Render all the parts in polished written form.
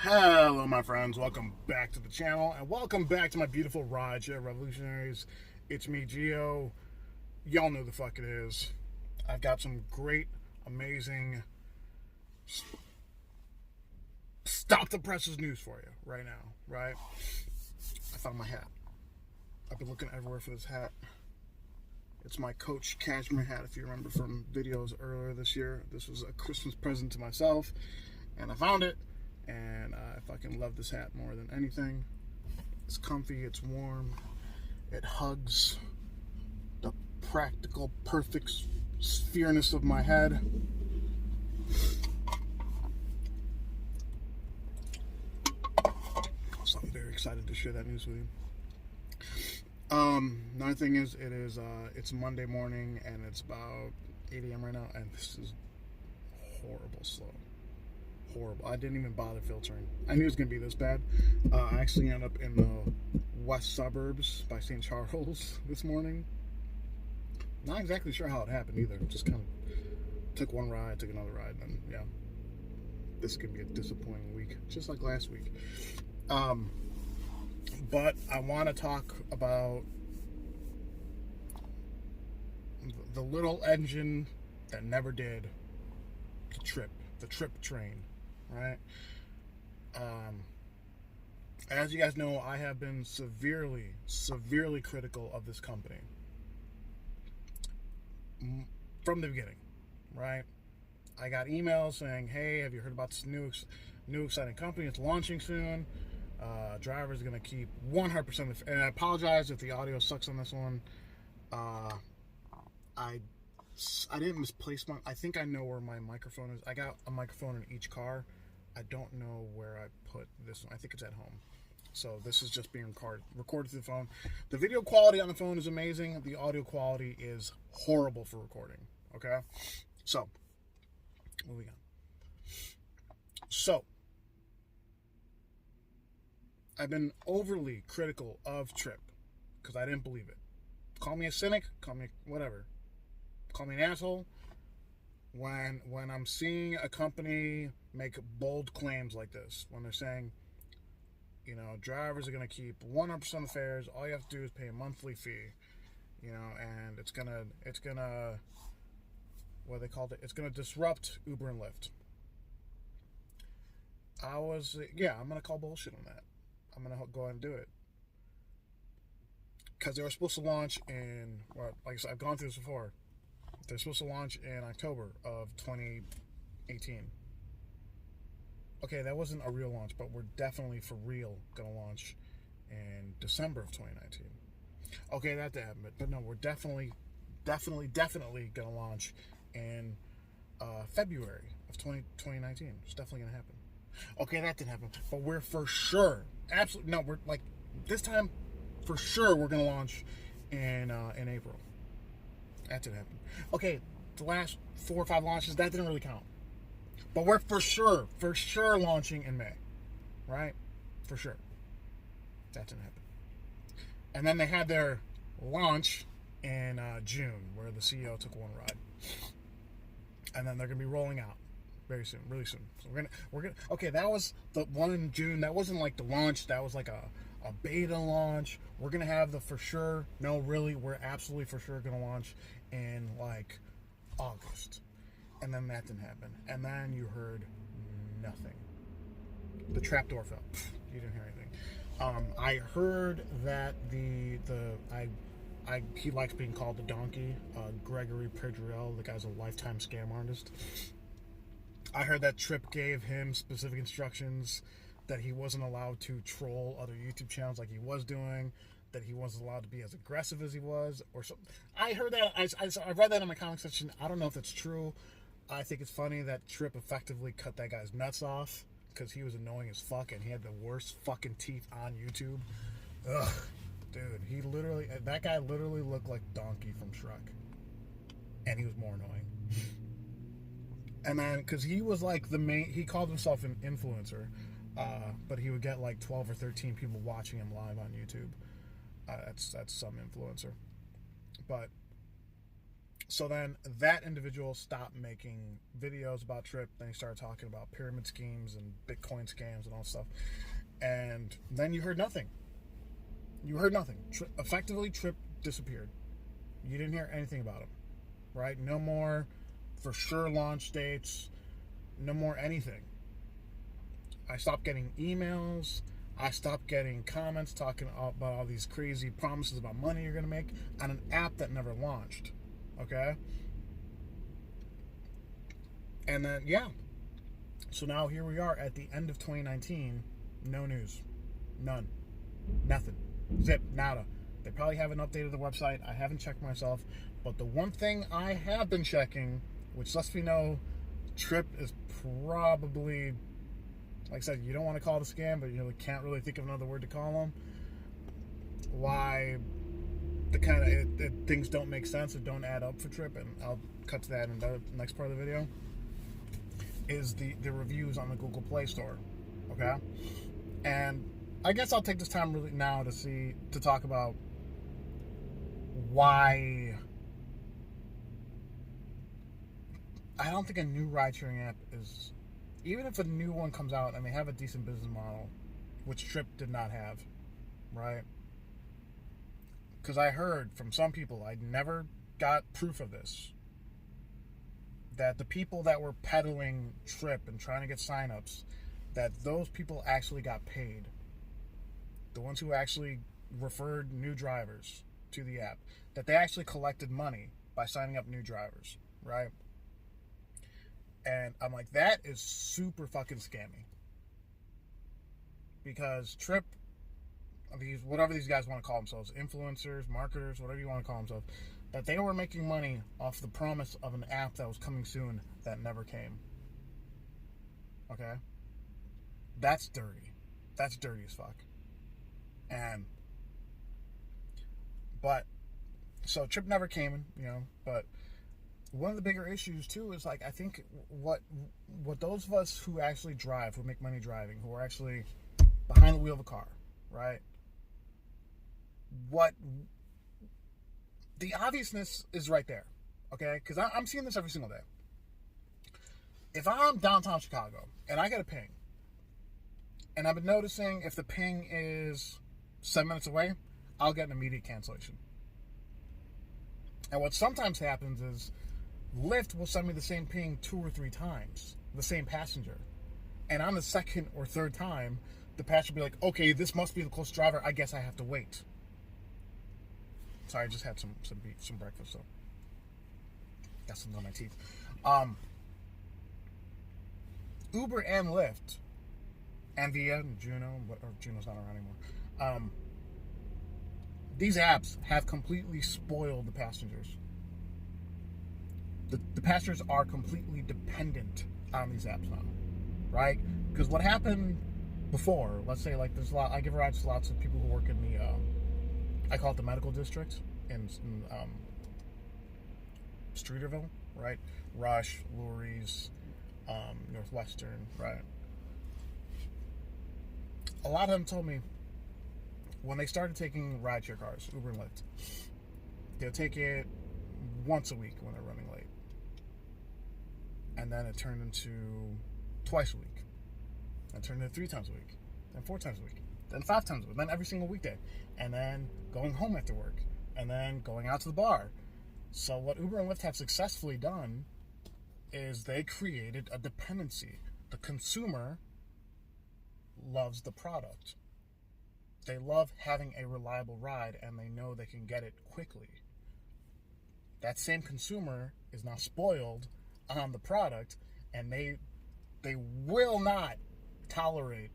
Hello my friends, welcome back to the channel and welcome back to my beautiful rideshare revolutionaries. It's me, Gio. Y'all know the fuck it is. I've got some great, amazing stop the presses news for you right now, right? I found my hat. I've been looking everywhere for this hat. It's my Coach cashmere hat, if you remember from videos earlier this year. This was a Christmas present to myself and I found it. And I fucking love this hat more than anything. It's comfy, it's warm, it hugs the practical, perfect sphereness of my head. So I'm very excited to share that news with you. Another thing is, it's Monday morning and it's about 8 a.m. right now, and this is horrible slow. Horrible. I didn't even bother filtering. I knew it was going to be this bad. I actually ended up in the west suburbs by St. Charles this morning. Not exactly sure how it happened either. Just kind of took one ride, took another ride, and then, yeah. This could be a disappointing week, just like last week. But I want to talk about the little engine that never did, the Tryp train. Right. As you guys know, I have been severely critical of this company from the beginning. Right. I got emails saying, "Hey, have you heard about this new exciting company? It's launching soon. Drivers are going to keep 100%." And I apologize if the audio sucks on this one. I didn't misplace my. I think I know where my microphone is. I got a microphone in each car. I don't know where I put this one. I think it's at home. So this is just being recorded through the phone. The video quality on the phone is amazing. The audio quality is horrible for recording. Okay? So, moving on. So, I've been overly critical of Tryp because I didn't believe it. Call me a cynic, call me whatever. Call me an asshole. When I'm seeing a company make bold claims like this, when they're saying, you know, drivers are going to keep 100% of fares, all you have to do is pay a monthly fee, you know, and it's gonna what they called it, it's gonna disrupt Uber and Lyft. I'm gonna call bullshit on that. I'm gonna go ahead and do it because they were supposed to launch in, well, like I said, I've gone through this before. They're supposed to launch in October of 2018. Okay, that wasn't a real launch, but we're definitely for real going to launch in December of 2019. Okay, that didn't happen, but no, we're definitely going to launch in February of 2019. It's definitely going to happen. Okay, that didn't happen, but we're for sure, absolutely, no, we're like, this time, for sure, we're going to launch in April. That didn't happen. Okay, the last 4 or 5 launches, that didn't really count. But we're for sure launching in May. Right? For sure. That didn't happen. And then they had their launch in June, where the CEO took one ride. And then they're going to be rolling out very soon, really soon. So we're gonna. Okay, that was the one in June. That wasn't like the launch. That was like a beta launch. We're gonna have the for sure. No, really, we're absolutely for sure gonna launch in like August. And then that didn't happen. And then you heard nothing. The trapdoor fell. You didn't hear anything. I heard that he likes being called the donkey. Gregory Pedrell, the guy's a lifetime scam artist. I heard that Tryp gave him specific instructions that he wasn't allowed to troll other YouTube channels like he was doing, that he wasn't allowed to be as aggressive as he was, or something. I heard that. I read that in my comment section. I don't know if that's true. I think it's funny that Tryp effectively cut that guy's nuts off because he was annoying as fuck and he had the worst fucking teeth on YouTube. Ugh, dude, that guy literally looked like Donkey from Shrek, and he was more annoying. And then, because he was like he called himself an influencer, but he would get like 12 or 13 people watching him live on YouTube. That's some influencer. But So then that individual stopped making videos about Tryp. Then he started talking about pyramid schemes and Bitcoin scams and all stuff. And then you heard nothing. You heard nothing. Effectively, Tryp disappeared. You didn't hear anything about him, right? No more for sure launch dates. No more anything. I stopped getting emails. I stopped getting comments talking about all these crazy promises about money you're going to make on an app that never launched. Okay? And then, yeah. So now here we are at the end of 2019. No news. None. Nothing. Zip. Nada. They probably haven't updated the website. I haven't checked myself. But the one thing I have been checking, which lets me know Tryp is probably, like I said, you don't want to call it a scam, but you can't really think of another word to call them. Why the kind of things don't make sense or don't add up for Tryp, and I'll cut to that in the next part of the video, is the reviews on the Google Play Store. Okay? And I guess I'll take this time really now to talk about why I don't think a new ride-sharing app is, even if a new one comes out and they have a decent business model, which Tryp did not have, right? Because I heard from some people, I never got proof of this, that the people that were peddling Tryp and trying to get signups, that those people actually got paid. The ones who actually referred new drivers to the app, that they actually collected money by signing up new drivers, right? And I'm like, that is super fucking scammy. Because Tryp, whatever these guys want to call themselves, influencers, marketers, whatever you want to call themselves, that they were making money off the promise of an app that was coming soon that never came. Okay? That's dirty. That's dirty as fuck. So Tryp never came, but one of the bigger issues too is, like, I think what those of us who actually drive, who make money driving, who are actually behind the wheel of a car, right? What the obviousness is right there, okay? Because I'm seeing this every single day. If I'm downtown Chicago and I get a ping, and I've been noticing if the ping is 7 minutes away, I'll get an immediate cancellation. And what sometimes happens is Lyft will send me the same ping 2 or 3 times, the same passenger. And on the second or third time, the passenger will be like, okay, this must be the close driver. I guess I have to wait. Sorry, I just had some breakfast, so got something on my teeth. Uber and Lyft, and Via, and Juno, or Juno's not around anymore. These apps have completely spoiled the passengers. The passengers are completely dependent on these apps now, right? Because what happened before, let's say, like, there's I give rides to lots of people who work in the, I call it the medical district in Streeterville, right? Rush, Lurie's, Northwestern, right? A lot of them told me when they started taking rideshare cars, Uber and Lyft, they'll take it once a week when they're running late. And then it turned into twice a week. And turned into 3 times a week. Then 4 times a week. Then 5 times a week. Then every single weekday. And then going home after work. And then going out to the bar. So what Uber and Lyft have successfully done is they created a dependency. The consumer loves the product. They love having a reliable ride, and they know they can get it quickly. That same consumer is now spoiled on the product, and they will not tolerate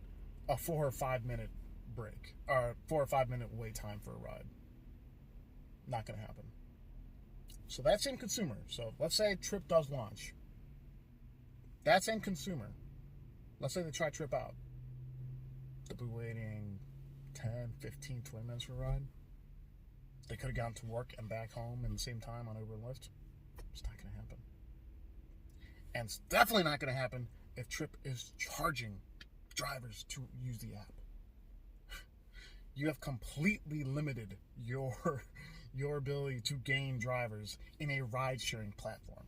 a 4 or 5 minute break or 4 or 5 minute wait time for a ride. Not going to happen. So that same consumer, so let's say Tryp does launch. That same consumer, let's say they try Tryp out. They'll be waiting 10, 15, 20 minutes for a ride. They could have gone to work and back home in the same time on Uber and Lyft. It's not going to happen. And it's definitely not going to happen if Tryp is charging drivers to use the app. You have completely limited your your ability to gain drivers in a ride-sharing platform.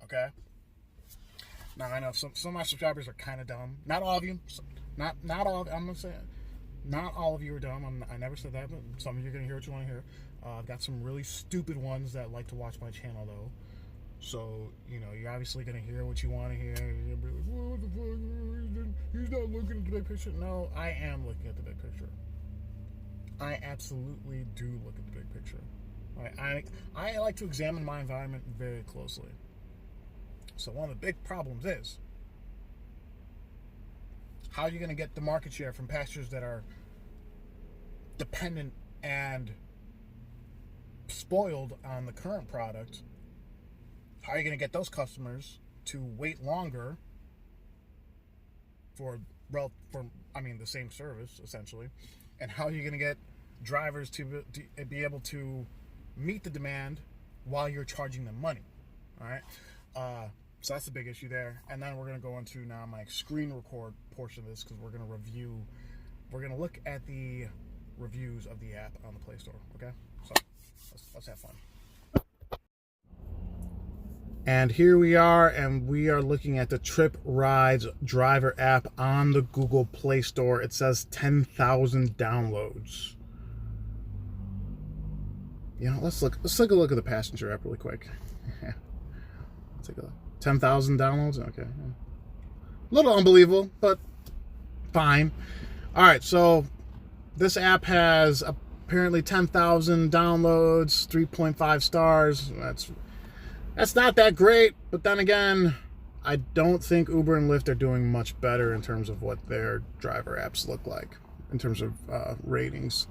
Okay? Now, I know some of my subscribers are kind of dumb. Not all of you. Not all of, I'm going to say not all of you are dumb. I never said that, but some of you are going to hear what you want to hear. I've got some really stupid ones that like to watch my channel, though. So, you know, you're obviously going to hear what you want to hear. You're going to be like, what the fuck? He's not looking at the big picture. No, I am looking at the big picture. I absolutely do look at the big picture. I like to examine my environment very closely. So one of the big problems is, how are you going to get the market share from pastures that are dependent and spoiled on the current product? How are you going to get those customers to wait longer for the same service, essentially? And how are you going to get drivers to be able to meet the demand while you're charging them money? All right? So that's the big issue there. And then we're going to go into now my screen record portion of this, because we're going to look at the reviews of the app on the Play Store. Okay? So let's have fun. And here we are, and we are looking at the Tryp Rides driver app on the Google Play Store. It says 10,000 downloads. You know, let's take a look at the passenger app really quick. Let's take a look. 10,000 downloads? Okay. A little unbelievable, but fine. All right, so this app has apparently 10,000 downloads, 3.5 stars. That's not that great, but then again, I don't think Uber and Lyft are doing much better in terms of what their driver apps look like, in terms of ratings.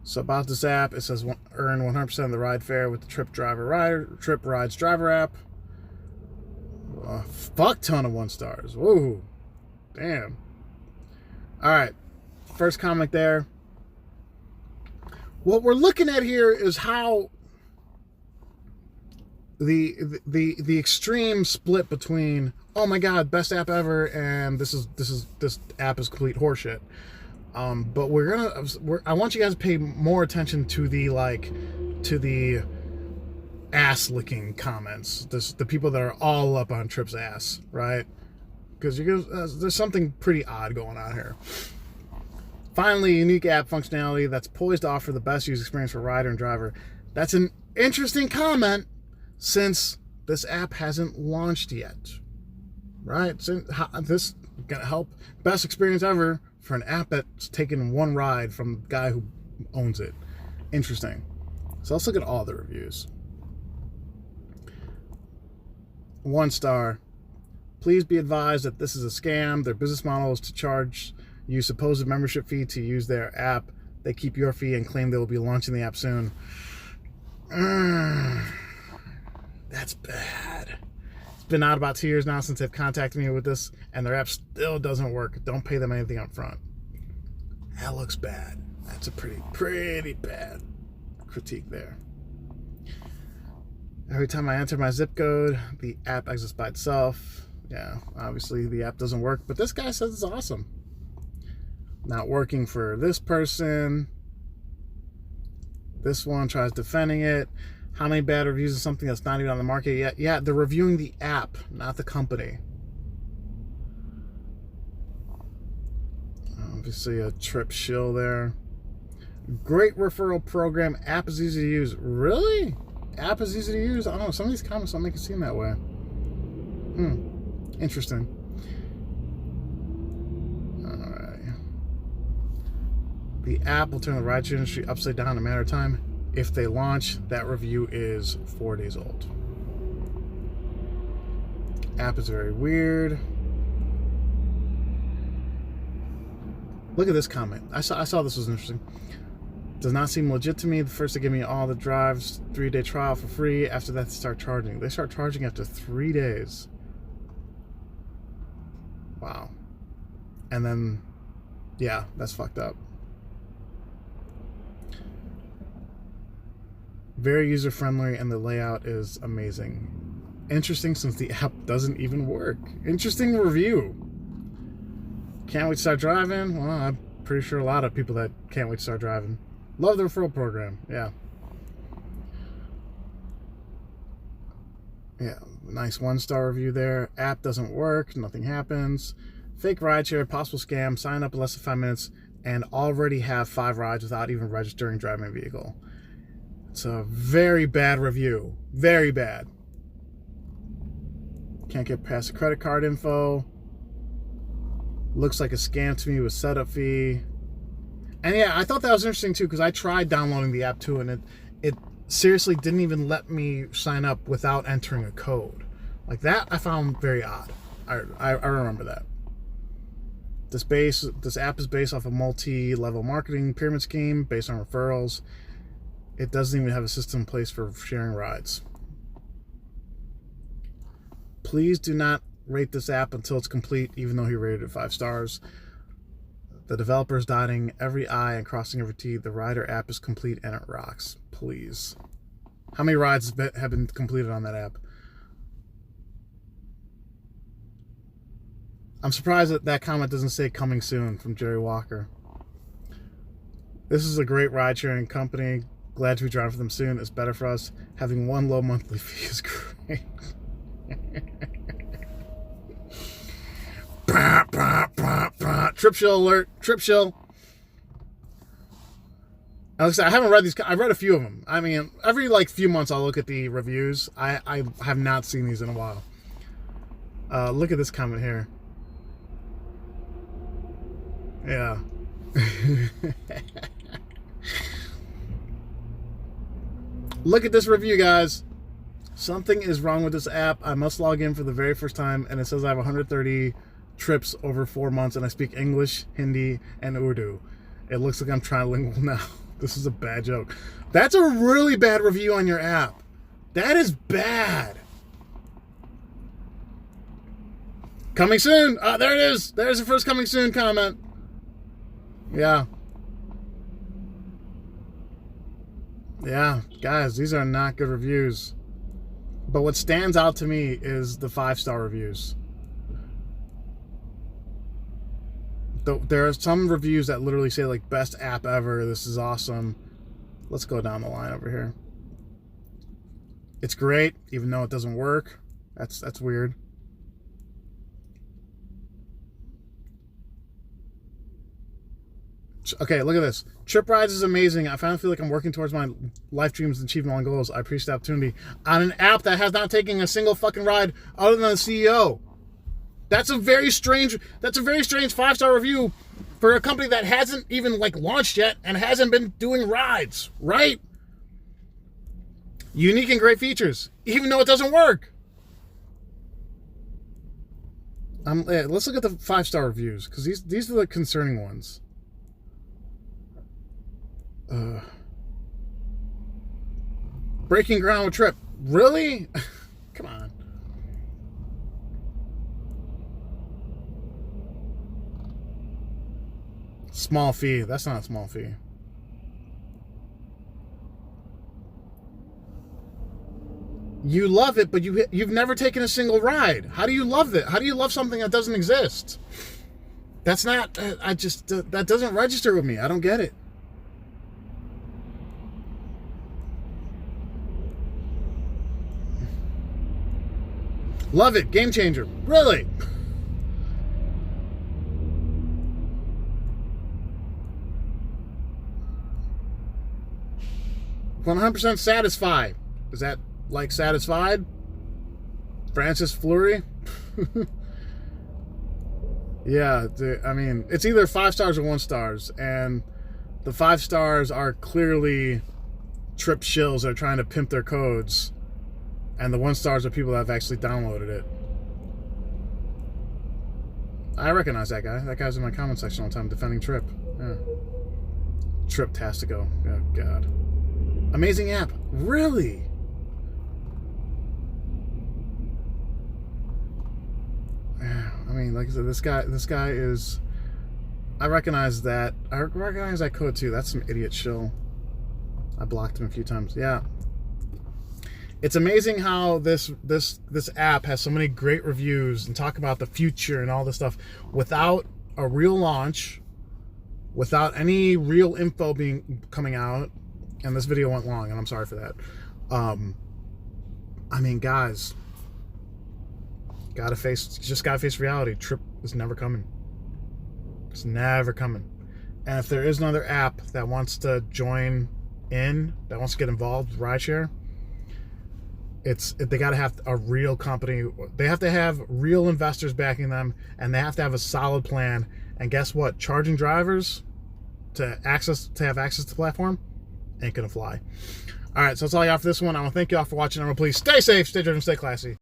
So about this app, it says earn 100% of the ride fare with the Tryp Rides driver app. A fuck ton of 1 stars. Whoa. Damn. Alright. First comment there. What we're looking at here is how the extreme split between, oh my god, best app ever, and this app is complete horseshit. But I want you guys to pay more attention to the ass licking comments. The people that are all up on Tryp's ass, right? Because there's something pretty odd going on here. Finally, unique app functionality that's poised to offer the best user experience for rider and driver. That's an interesting comment, since this app hasn't launched yet, right? So this is gonna help best experience ever for an app that's taken 1 ride from the guy who owns it. Interesting. So let's look at all the reviews. 1 star. Please be advised that this is a scam. Their business model is to charge you supposed membership fee to use their app. They keep your fee and claim they will be launching the app soon. That's bad. It's been out about 2 years now since they've contacted me with this, and their app still doesn't work. Don't pay them anything up front. That looks bad. That's a pretty bad critique there. Every time I enter my zip code, the app exits by itself. Yeah, obviously the app doesn't work, but this guy says it's awesome. Not working for this person. This one tries defending it. How many bad reviews of something that's not even on the market yet? Yeah, they're reviewing the app, not the company. Obviously a Tryp shill there. Great referral program. App is easy to use. Really? App is easy to use? I don't know. Some of these comments don't make it seem that way. Interesting. Alright. The app will turn the rideshare industry upside down in a matter of time. If they launch, that review is 4 days old. App is very weird. Look at this comment. I saw this was interesting. Does not seem legit to me. The first, they give me all the drives, 3-day trial for free. After that, they start charging. They start charging after 3 days. Wow. And then, yeah, that's fucked up. Very user-friendly, and the layout is amazing. Interesting, since the app doesn't even work. Interesting review. Can't wait to start driving? Well, I'm pretty sure a lot of people that can't wait to start driving. Love the referral program. Yeah. Yeah, nice 1-star review there. App doesn't work, nothing happens. Fake rideshare, possible scam, sign up in less than 5 minutes, and already have 5 rides without even registering driving a vehicle. It's a very bad review. Very bad. Can't get past the credit card info. Looks like a scam to me with setup fee. And yeah, I thought that was interesting too, because I tried downloading the app too, and it seriously didn't even let me sign up without entering a code. Like that I found very odd. I remember that. This app is based off a multi-level marketing pyramid scheme based on referrals. It doesn't even have a system in place for sharing rides. Please do not rate this app until it's complete, even though he rated it 5 stars. The developer is dotting every I and crossing every T. The rider app is complete and it rocks. Please. How many rides have been completed on that app? I'm surprised that that comment doesn't say coming soon from Jerry Walker. This is a great ride-sharing company. Glad to be driving for them soon. It's better for us. Having one low monthly fee is great. Trip shill alert. Trip shill. Like I said, I haven't read these. I've read a few of them. I mean, every like few months I'll look at the reviews. I have not seen these in a while. Look at this comment here. Yeah. Look at this review, guys. Something is wrong with this app. I must log in for the very first time, and it says I have 130 trips over 4 months, and I speak English, Hindi, and Urdu. It looks like I'm trilingual now. This is a bad joke. That's a really bad review on your app. That is bad. Coming soon. There it is. There's the first coming soon comment. Yeah. Yeah, guys, these are not good reviews. But what stands out to me is the 5-star reviews. There are some reviews that literally say like best app ever. This is awesome. Let's go down the line over here. It's great, even though it doesn't work. That's weird. Okay, look at this. Trip Rides is amazing. I finally feel like I'm working towards my life dreams and achieving all my goals. I appreciate the opportunity on an app that has not taken a single fucking ride other than the CEO. That's a very strange 5-star review for a company that hasn't even like launched yet and hasn't been doing rides, right? Unique and great features, even though it doesn't work. Let's look at the 5-star reviews, because these are the concerning ones. Breaking ground with Tryp. Really? Come on. Small fee. That's not a small fee. You love it, but you've never taken a single ride. How do you love it? How do you love something that doesn't exist? That's not. That doesn't register with me. I don't get it. Love it. Game changer. Really? "100% satisfied." Is that like satisfied? Francis Fleury? Yeah, I mean, it's either 5 stars or 1 stars, and the 5 stars are clearly Tryp shills that are trying to pimp their codes, and the 1 stars are people that have actually downloaded it. I recognize that guy. That guy's in my comment section all the time defending Tryp. Yeah. Tryp-tastico. Oh, God. Amazing app. Really? I mean, like I said, this guy is... I recognize that. I recognize that code, too. That's some idiot shill. I blocked him a few times. Yeah. It's amazing how this app has so many great reviews and talk about the future and all this stuff without a real launch without any real info coming out, and this video went long, and I'm sorry for that. I mean, guys, just gotta face reality. Tryp is never coming. It's never coming. And if there is another app that wants to join in, that wants to get involved with rideshare, they got to have a real company. They have to have real investors backing them, and they have to have a solid plan. And guess what? Charging drivers to have access to the platform ain't gonna fly. All right, so that's all I got for this one. I want to thank you all for watching. Everyone, please stay safe, stay driven, stay classy.